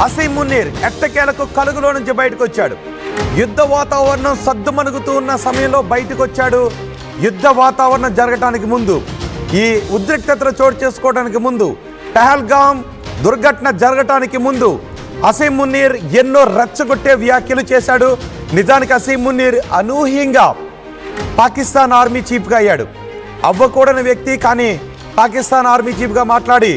అసీం మునీర్ ఎట్టకేలకు కలుగులో నుంచి బయటకు వచ్చాడు. యుద్ధ వాతావరణం సద్దుమణుగుతూ ఉన్న సమయంలో బయటకు వచ్చాడు. యుద్ధ వాతావరణం జరగటానికి ముందు, ఈ ఉద్రిక్తతలు చోటు చేసుకోవడానికి ముందు, పహల్గామ్ దుర్ఘటన జరగటానికి ముందు అసీం మునీర్ ఎన్నో రెచ్చగొట్టే వ్యాఖ్యలు చేశాడు. నిజానికి అసీం మునీర్ అనూహ్యంగా పాకిస్తాన్ ఆర్మీ చీఫ్గా అయ్యాడు. అవ్వకూడని వ్యక్తి, కానీ పాకిస్తాన్ ఆర్మీ చీఫ్గా మాట్లాడి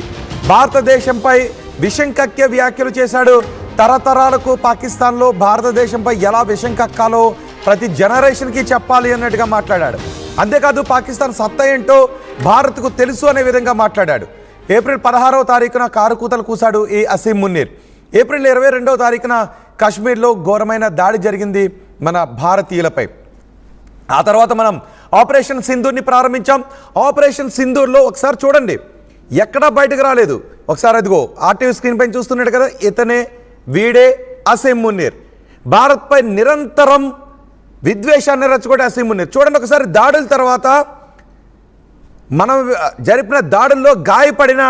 భారతదేశంపై విషం కక్కే వ్యాఖ్యలు చేశాడు. తరతరాలకు పాకిస్తాన్లో భారతదేశంపై ఎలా విషం కక్కాలో ప్రతి జనరేషన్కి చెప్పాలి అన్నట్టుగా మాట్లాడాడు. అంతేకాదు పాకిస్తాన్ సత్తా ఏంటో భారత్కు తెలుసు అనే విధంగా మాట్లాడాడు. ఏప్రిల్ 16వ తారీఖున కారుకూతలు కూశాడు ఈ అసీం మునీర్. ఏప్రిల్ 22వ తారీఖున కాశ్మీర్లో ఘోరమైన దాడి జరిగింది మన భారతీయులపై. ఆ తర్వాత మనం ఆపరేషన్ సింధూర్ని ప్రారంభించాం. ఆపరేషన్ సింధూర్లో ఒకసారి చూడండి, ఎక్కడా బయటకు రాలేదు. ఒకసారి అదిగో ఆర్టీవీ స్క్రీన్ పైన చూస్తున్నాడు కదా, ఇతనే వీడే అసీం మునీర్. భారత్పై నిరంతరం విద్వేషాన్ని రెచ్చగొట్టే అసీం మునీర్. చూడండి ఒకసారి, దాడుల తర్వాత మనం జరిపిన దాడుల్లో గాయపడిన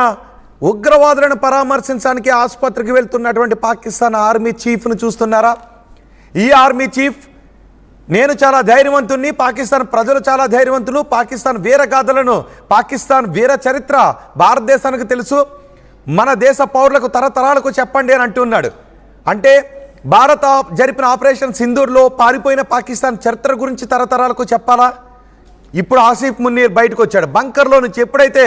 ఉగ్రవాదులను పరామర్శించడానికి ఆసుపత్రికి వెళ్తున్నటువంటి పాకిస్తాన్ ఆర్మీ చీఫ్ను చూస్తున్నారా? ఈ ఆర్మీ చీఫ్, నేను చాలా ధైర్యవంతుణ్ణి, పాకిస్తాన్ ప్రజలు చాలా ధైర్యవంతులు, పాకిస్తాన్ వీరగాథలను, పాకిస్తాన్ వీర చరిత్ర భారతదేశానికి తెలుసు, మన దేశ పౌరులకు తరతరాలకు చెప్పండి అని అంటున్నాడు. అంటే భారత జరిపిన ఆపరేషన్ సింధూర్లో పారిపోయిన పాకిస్తాన్ చరిత్ర గురించి తరతరాలకు చెప్పాలా? ఇప్పుడు ఆసిఫ్ మునీర్ బయటకు వచ్చాడు. బంకర్లో నుంచి ఎప్పుడైతే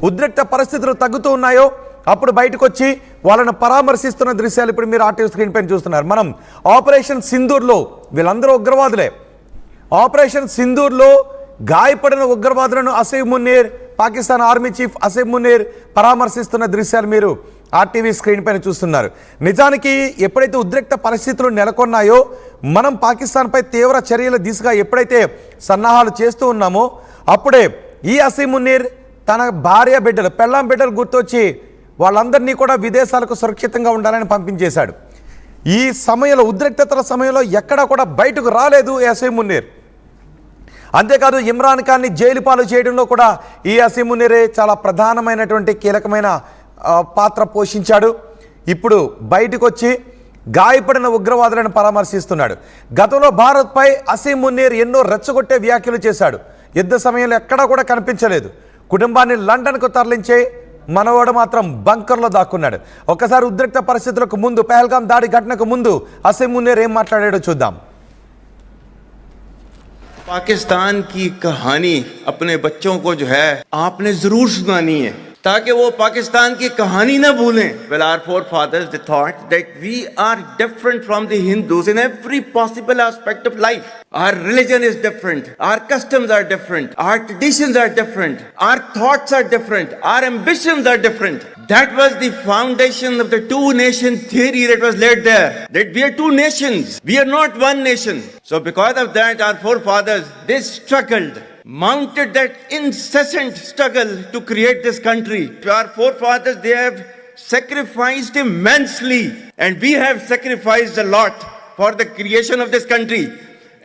ఉద్రిక్త పరిస్థితులు తగ్గుతూ ఉన్నాయో అప్పుడు బయటకు వచ్చి వాళ్ళను పరామర్శిస్తున్న దృశ్యాలు ఇప్పుడు మీరు ఆర్టీవీ స్క్రీన్ పైన చూస్తున్నారు. మనం ఆపరేషన్ సింధూర్లో, వీళ్ళందరూ ఉగ్రవాదులే, ఆపరేషన్ సింధూర్లో గాయపడిన ఉగ్రవాదులను అసీం మునీర్, పాకిస్తాన్ ఆర్మీ చీఫ్ అసీం మునీర్ పరామర్శిస్తున్న దృశ్యాలు మీరు ఆర్టీవీ స్క్రీన్ పైన చూస్తున్నారు. నిజానికి ఎప్పుడైతే ఉద్రిక్త పరిస్థితులు నెలకొన్నాయో, మనం పాకిస్తాన్పై తీవ్ర చర్యల దిశగా ఎప్పుడైతే సన్నాహాలు చేస్తూ ఉన్నామో అప్పుడే ఈ అసీం మునీర్ తన భార్య బిడ్డలు, పెళ్ళాం బిడ్డలు గుర్తొచ్చి వాళ్ళందరినీ కూడా విదేశాలకు సురక్షితంగా ఉండాలని పంపించేశాడు. ఈ సమయంలో, ఉద్రిక్తతల సమయంలో ఎక్కడా కూడా బయటకు రాలేదు ఈ అసీం మునీర్. అంతేకాదు ఇమ్రాన్ ఖాన్ని జైలు పాలు చేయడంలో కూడా ఈ అసీం మునీరే చాలా ప్రధానమైనటువంటి కీలకమైన పాత్ర పోషించాడు. ఇప్పుడు బయటకు వచ్చి గాయపడిన ఉగ్రవాదులను పరామర్శిస్తున్నాడు. గతంలో భారత్పై అసీం మునీర్ ఎన్నో రెచ్చగొట్టే వ్యాఖ్యలు చేశాడు. యుద్ధ సమయంలో ఎక్కడా కూడా కనిపించలేదు. కుటుంబాన్ని లండన్కు తరలించే మనవాడు మాత్రం బంకర్లో దాక్కున్నాడు. ఒక్కసారి ఉద్రిక్త పరిస్థితులకు ముందు, పహల్గామ్ దాడి ఘటనకు ముందు అసీం మునీర్ ఏం మాట్లాడాడో చూద్దాం. पाकिस्तान की कहानी अपने बच्चों को जो है आपने जरूर सुनानी है, ताकि वो पाकिस्तान की कहानी ना भूलें. Well, our forefathers, they thought that we are different from the Hindus in every possible aspect of life. Our religion is different, our customs are different, our traditions are different, our thoughts are different, our ambitions are different. That was the foundation of the two-nation theory that was laid there. That we are two nations, we are not one nation. So because of that, our forefathers, they struggled, mounted that incessant struggle to create this country. Our forefathers, they have sacrificed immensely, and we have sacrificed a lot for the creation of this country.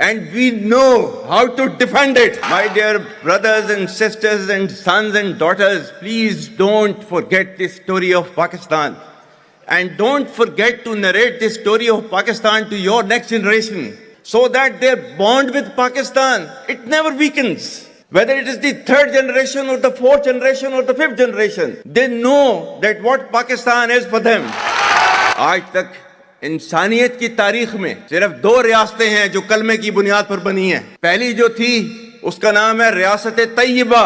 And we know how to defend it. My dear brothers and sisters and sons and daughters, please don't forget the story of Pakistan. And don't forget to narrate the story of Pakistan to your next generation, so that their bond with Pakistan, it never weakens. Whether it is the third generation or the fourth generation or the fifth generation, they know that what Pakistan is for them. आज तक इंसानियत की तारीख में सिर्फ 2 रियासतें हैं जो कलमे की बुनियाद पर बनी हैं. पहली जो थी उसका नाम है रियासत तैयबा,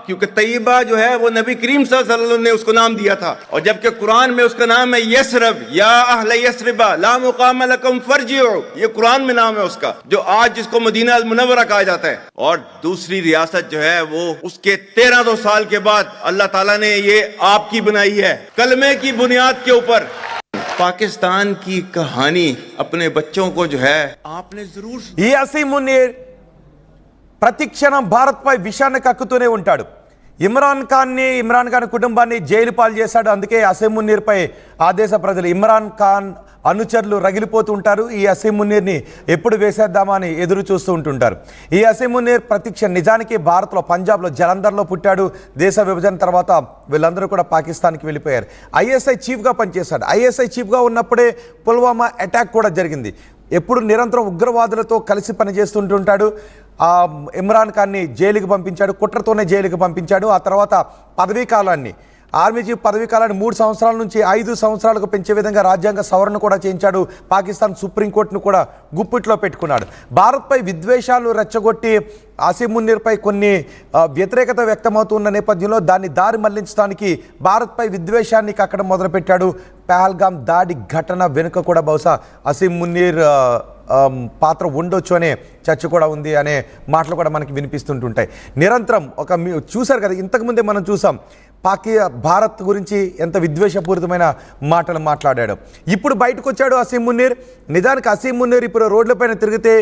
क्योंकि तैयबा जो है वो नबी करीम सल्लल्लाहु अलैहि वसल्लम ने उसको नाम दिया था. और जबकि कुरान में उसका नाम है यसरब, या अहले यसरिबा ला मुकाम लकुम फरजिउ, ये कुरान में नाम है उसका, जो आज जिसको मदीना अल मुनव्वरा कहा जाता है. और दूसरी रियासत जो है वो उसके 1300 साल के बाद अल्लाह ताला ने ये आपकी बनाई है, कलमे की बुनियाद के ऊपर. पाकिस्तान की कहानी अपने बच्चों को जो है आपने जरूर. ఈ అసీం మునీర్ ప్రతిక్షణం భారత్పై విషాన్ని కక్కుతూనే ఉంటాడు. ఇమ్రాన్ ఖాన్ కుటుంబాన్ని జైలు పాలు చేశాడు. అందుకే అసీం మునీర్పై ఆ దేశ ప్రజలు, ఇమ్రాన్ ఖాన్ అనుచరులు రగిలిపోతూ ఉంటారు. ఈ అసీం మునీర్ని ఎప్పుడు వేసేద్దామా అని ఎదురు చూస్తూ ఉంటుంటారు. ఈ అసీం మునీర్ ప్రతీక్ష నిజానికి భారత్లో పంజాబ్లో జలంధర్లో పుట్టాడు. దేశ విభజన తర్వాత వీళ్ళందరూ కూడా పాకిస్తాన్కి వెళ్ళిపోయారు. ఐఎస్ఐ చీఫ్గా పనిచేశాడు. ఐఎస్ఐ చీఫ్గా ఉన్నప్పుడే పుల్వామా అటాక్ కూడా జరిగింది. ఎప్పుడు నిరంతరం ఉగ్రవాదులతో కలిసి పనిచేస్తుంటుంటాడు. ఇమ్రాన్ ఖాన్ని జైలుకి పంపించాడు, కుట్రతోనే జైలుకి పంపించాడు. ఆ తర్వాత పదవీ కాలాన్ని ఆర్మీ చీఫ్ పదవీ కాలాన్ని 3 సంవత్సరాల నుంచి 5 సంవత్సరాలకు పెంచే విధంగా రాజ్యాంగ సవరణ కూడా చేయించాడు. పాకిస్తాన్ సుప్రీంకోర్టును కూడా గుప్పిట్లో పెట్టుకున్నాడు. భారత్పై విద్వేషాలు రెచ్చగొట్టి అసీం మునీర్పై కొన్ని వ్యతిరేకత వ్యక్తమవుతున్న నేపథ్యంలో దాన్ని దారి మళ్లించడానికి భారత్పై విద్వేషాన్ని కక్కడం మొదలుపెట్టాడు. పహల్గామ్ దాడి ఘటన వెనుక కూడా బహుశా అసీం మునీర్ పాత్ర ఉండొచ్చు అనే చర్చ కూడా ఉంది అనే మాటలు కూడా మనకి వినిపిస్తుంటుంటాయి. నిరంతరం చూశారు కదా, ఇంతకుముందే మనం చూసాం భారత్ గురించి ఎంత విద్వేషపూరితమైన మాటలు మాట్లాడాడు. ఇప్పుడు బయటకు వచ్చాడు అసీం మునీర్. నిజానికి అసీం మునీర్ ఇప్పుడు రోడ్లపైన తిరిగితే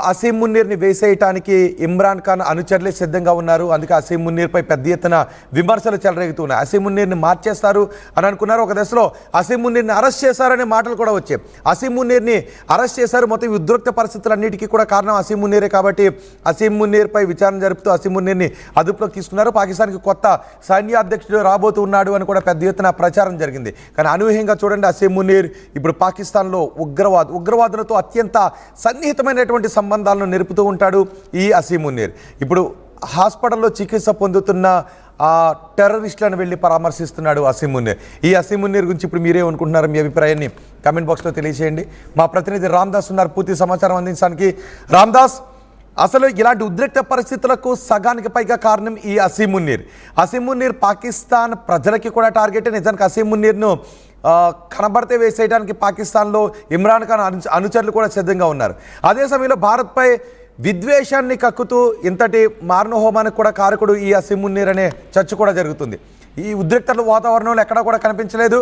అసీం మునీర్ని వేసేయటానికి ఇమ్రాన్ ఖాన్ అనుచరులే సిద్ధంగా ఉన్నారు. అందుకే అసీం మునీర్పై పెద్ద ఎత్తున విమర్శలు చెలరేగుతున్నాయి. అసీం మునీర్ని మార్చేస్తారు అని అనుకున్నారు. ఒక దశలో అసీం మునీర్ని అరెస్ట్ చేశారనే మాటలు కూడా వచ్చాయి. అసీం మునీర్ని అరెస్ట్ చేశారు. మొత్తం ఉద్రిక్త పరిస్థితులన్నిటికీ కూడా కారణం అసీం మునీరే కాబట్టి అసీం మునీర్పై విచారణ జరుపుతూ అసీం మునీర్ని అదుపులోకి తీసుకున్నారు. పాకిస్తాన్కి కొత్త సైన్యాధ్యక్షుడు రాబోతున్నాడు అని కూడా పెద్ద ఎత్తున ప్రచారం జరిగింది. కానీ అనూహ్యంగా చూడండి, అసీం మునీర్ ఇప్పుడు పాకిస్తాన్లో ఉగ్రవాదులతో అత్యంత సన్నిహితమైనటువంటి సంబంధాలను నిలుపుతూ ఉంటాడు ఈ అసీం మునీర్. ఇప్పుడు హాస్పిటల్లో చికిత్స పొందుతున్న టెర్రరిస్టులను వెళ్ళి పరామర్శిస్తున్నాడు అసీం మునీర్. ఈ అసీం మునీర్ గురించి ఇప్పుడు మీరేమనుకుంటున్నారు? మీ అభిప్రాయాన్ని కామెంట్ బాక్స్లో తెలియజేయండి. మా ప్రతినిధి రామ్దాస్ ఉన్నారు పూర్తి సమాచారం అందించడానికి. రామ్దాస్, అసలు ఇలాంటి ఉద్రిక్త పరిస్థితులకు సగానికి పైగా కారణం ఈ అసీం మునీర్. అసీం మునీర్ పాకిస్తాన్ ప్రజలకి కూడా టార్గెట్. నిజానికి అసీం మునీర్ను కనబడితే వేసేయడానికి పాకిస్తాన్లో ఇమ్రాన్ ఖాన్ అనుచరులు కూడా సిద్ధంగా ఉన్నారు. అదే సమయంలో భారత్పై విద్వేషాన్ని కక్కుతూ ఇంతటి మారణహోమానికి కూడా కారకుడు ఈ అసీం మునీర్ అనే చర్చ కూడా జరుగుతుంది. ఈ ఉద్రిక్త వాతావరణంలో ఎక్కడా కూడా కనిపించలేదు.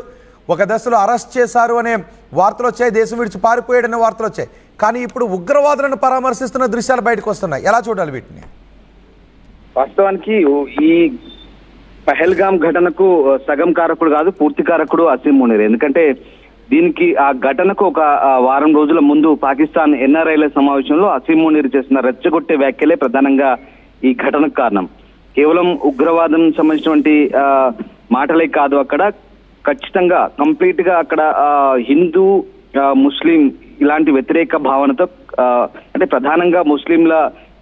ఒక దశలో అరెస్ట్ చేశారు అనే వార్తలు వచ్చాయి, దేశం విడిచి పారిపోయాడనే వార్తలు వచ్చాయి. కానీ ఇప్పుడు ఉగ్రవాదులను పరామర్శిస్తున్న దృశ్యాలు బయటకు వస్తున్నాయి. ఎలా చూడాలి వీటిని? వాస్తవానికి ఈ పహల్గామ్ ఘటనకు సగం కారకుడు కాదు, పూర్తి కారకుడు అసీం మునీర్. ఎందుకంటే దీనికి ఆ ఘటనకు ఒక వారం రోజుల ముందు పాకిస్తాన్ ఎన్ఆర్ఐల సమావేశంలో అసీం మునీర్ చేసిన రెచ్చగొట్టే వ్యాఖ్యలే ప్రధానంగా ఈ ఘటనకు కారణం. కేవలం ఉగ్రవాదం సంబంధించినటువంటి మాటలే కాదు, అక్కడ ఖచ్చితంగా కంప్లీట్ గా అక్కడ హిందూ ముస్లిం ఇలాంటి వ్యతిరేక భావనతో అంటే ప్రధానంగా ముస్లింల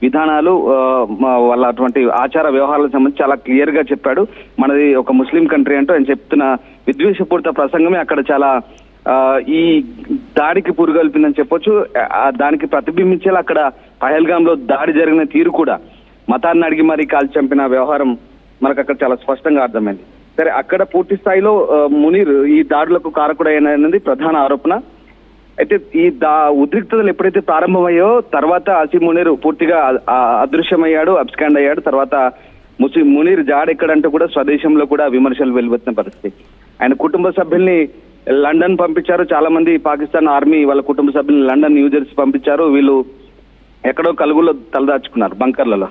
విధానాలు వాళ్ళ అటువంటి ఆచార వ్యవహారాలకు సంబంధించి చాలా క్లియర్ గా చెప్పాడు. మనది ఒక ముస్లిం కంట్రీ అంటూ ఆయన చెప్తున్న విద్వేషపూరిత ప్రసంగమే అక్కడ చాలా ఈ దాడికి పురుగొల్పిందని చెప్పొచ్చు. దానికి ప్రతిబింబించేలా అక్కడ పహల్గామ్ లో దాడి జరిగిన తీరు కూడా మతాన్ని అడిగి మరీ కాల్చి చంపిన వ్యవహారం మనకు అక్కడ చాలా స్పష్టంగా అర్థమైంది. సరే, అక్కడ పూర్తి స్థాయిలో మునీర్ ఈ దాడులకు కారకుడైనది ప్రధాన ఆరోపణ. అయితే ఈ ఉద్రిక్తతలు ఎప్పుడైతే ప్రారంభమయ్యో తర్వాత అసీం మునీర్ పూర్తిగా అదృశ్యమయ్యాడు, అబ్స్కాండ్ అయ్యాడు. తర్వాత మునీర్ జాడెక్కడంటూ కూడా స్వదేశంలో కూడా విమర్శలు వెలువెత్తిన పరిస్థితి. ఆయన కుటుంబ సభ్యుల్ని లండన్ పంపించారు. చాలా మంది పాకిస్తాన్ ఆర్మీ వాళ్ళ కుటుంబ సభ్యుల్ని లండన్, న్యూజెర్సీ పంపించారు. వీళ్ళు ఎక్కడో కలుగులో తలదాచుకున్నారు బంకర్లలో.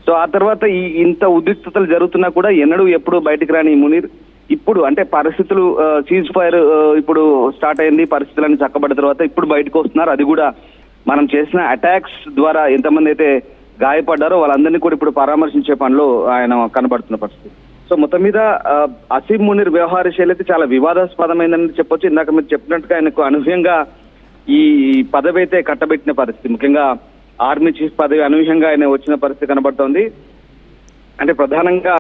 సో ఆ తర్వాత ఈ ఇంత ఉద్రిక్తతలు జరుగుతున్నా కూడా ఎన్నడూ ఎప్పుడు బయటికి రాని మునీర్ ఇప్పుడు అంటే పరిస్థితులు సీజ్ ఫైర్ ఇప్పుడు స్టార్ట్ అయింది, పరిస్థితులన్నీ చక్కబడ్డ తర్వాత ఇప్పుడు బయటకు వస్తున్నారు. అది కూడా మనం చేసిన అటాక్స్ ద్వారా ఎంతమంది అయితే గాయపడ్డారో వాళ్ళందరినీ కూడా ఇప్పుడు పరామర్శించే పనిలో ఆయన కనబడుతున్న పరిస్థితి. సో మొత్తం మీద అసీం మునీర్ వ్యవహార శైలి అయితే చాలా వివాదాస్పదమైందని చెప్పొచ్చు. ఇందాక మీరు చెప్పినట్టుగా ఆయనకు అనూహ్యంగా ఈ పదవి అయితే కట్టబెట్టిన పరిస్థితి, ముఖ్యంగా ఆర్మీ చీఫ్ పదవి అనూహ్యంగా ఆయన వచ్చిన పరిస్థితి కనబడుతోంది. అంటే ప్రధానంగా